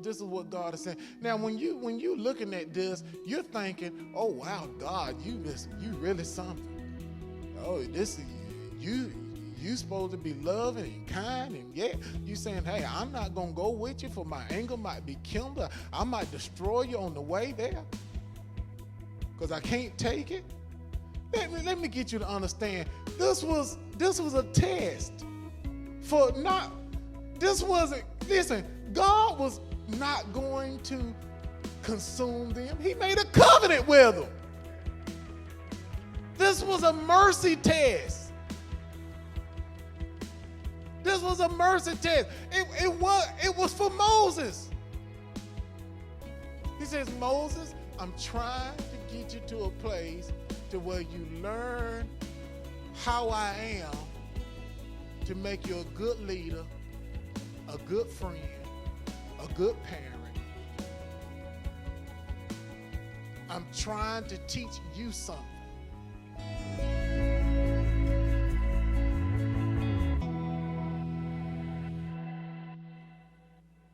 is what God is saying. Now, when you looking at this, you're thinking, oh wow, God, you really something. Oh, this is you supposed to be loving and kind, and yet you saying, hey, I'm not gonna go with you, for my anger might be kindled. I might destroy you on the way there, because I can't take it. Let me get you to understand. This was a test for not. This wasn't. Listen, God was not going to consume them. He made a covenant with them. This was a mercy test. This was a mercy test. It was for Moses. He says, Moses, I'm trying to get you to a place to where you learn how I am to make you a good leader, a good friend, a good parent. I'm trying to teach you something.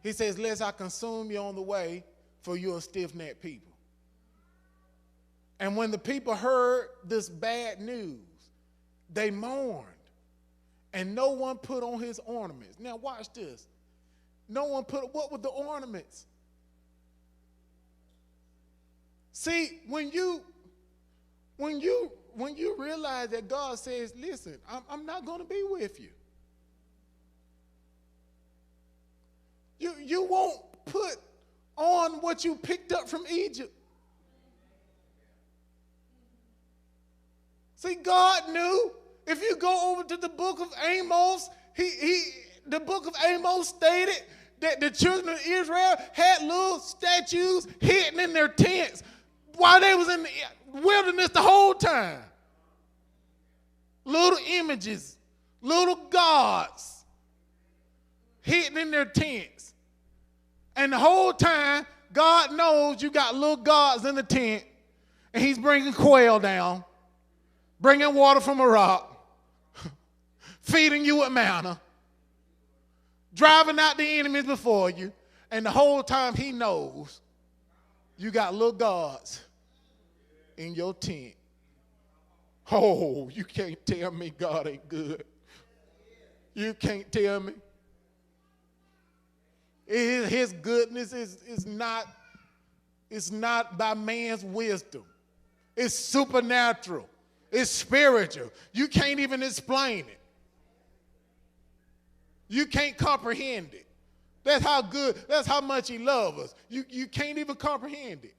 He says, lest I consume you on the way, for you're a stiff-necked people. And when the people heard this bad news, they mourned, and no one put on his ornaments. Now watch this. No one put, what were the ornaments? See, when you realize that God says, listen, I'm not going to be with you. You won't put on what you picked up from Egypt. See, God knew. If you go over to the book of Amos, the book of Amos stated that the children of Israel had little statues hidden in their tents while they was in the wilderness the whole time. Little images, little gods hidden in their tents. And the whole time, God knows you got little gods in the tent, and he's bringing quail down, bringing water from a rock, feeding you with manna, driving out the enemies before you, and the whole time he knows you got little gods in your tent. Oh, you can't tell me God ain't good. You can't tell me. His goodness is not by man's wisdom. It's supernatural. It's spiritual. You can't even explain it. You can't comprehend it. That's how good, that's how much he loves us. You can't even comprehend it.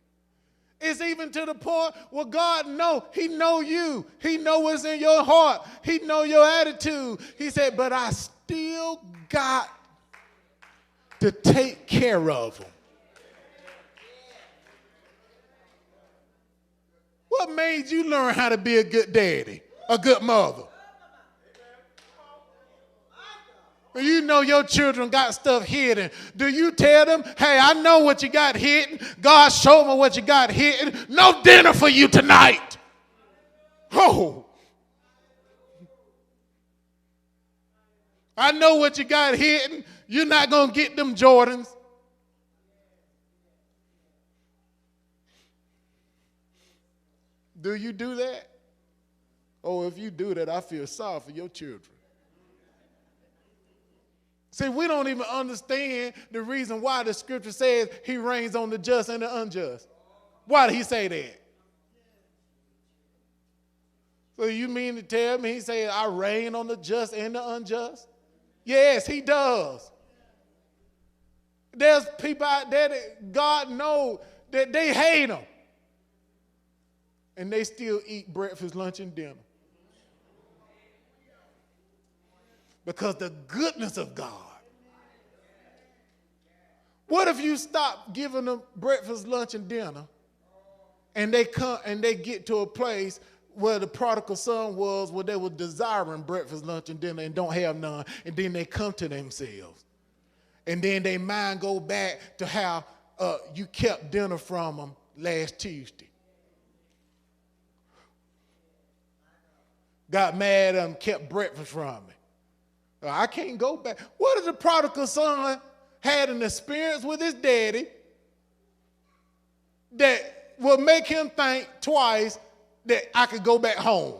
It's even to the point where God know, he know you. He know what's in your heart. He know your attitude. He said, but I still got to take care of them. What made you learn how to be a good daddy, a good mother? When you know your children got stuff hidden, do you tell them, hey, I know what you got hidden. God showed me what you got hidden. No dinner for you tonight. Oh. I know what you got hidden. You're not going to get them Jordans. Do you do that? Oh, if you do that, I feel sorry for your children. See, we don't even understand the reason why the scripture says he reigns on the just and the unjust. Why did he say that? So you mean to tell me he said, I reign on the just and the unjust? Yes, he does. There's people out there that God knows that they hate him. And they still eat breakfast, lunch, and dinner. Because the goodness of God. What if you stop giving them breakfast, lunch, and dinner, and they come and they get to a place where the prodigal son was, where they were desiring breakfast, lunch, and dinner and don't have none, and then they come to themselves. And then their mind go back to how you kept dinner from them last Tuesday. Got mad and kept breakfast from me. I can't go back. What if the prodigal son had an experience with his daddy that will make him think twice that I could go back home?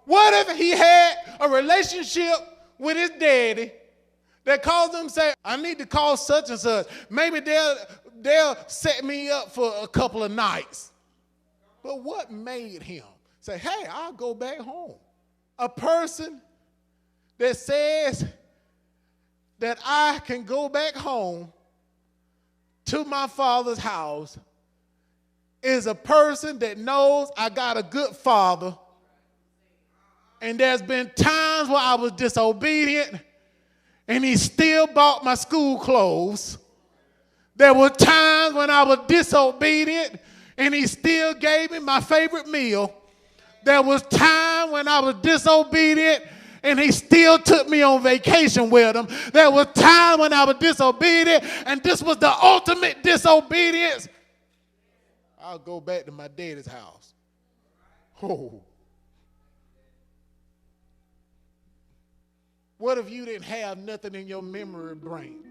What if he had a relationship with his daddy that caused him to say, I need to call such and such. Maybe they'll set me up for a couple of nights. But what made him say, hey, I'll go back home? A person that says that I can go back home to my father's house is a person that knows I got a good father. And there's been times where I was disobedient and he still bought my school clothes. There were times when I was disobedient and he still gave me my favorite meal. There was time when I was disobedient and he still took me on vacation with him. There was time when I was disobedient and this was the ultimate disobedience. I'll go back to my daddy's house. Oh. What if you didn't have nothing in your memory brain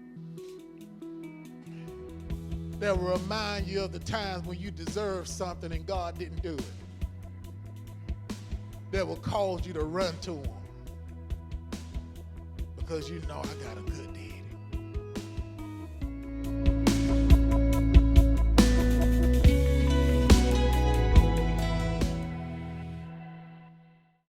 that will remind you of the times when you deserved something and God didn't do it? That will cause you to run to him because you know I got a good deal.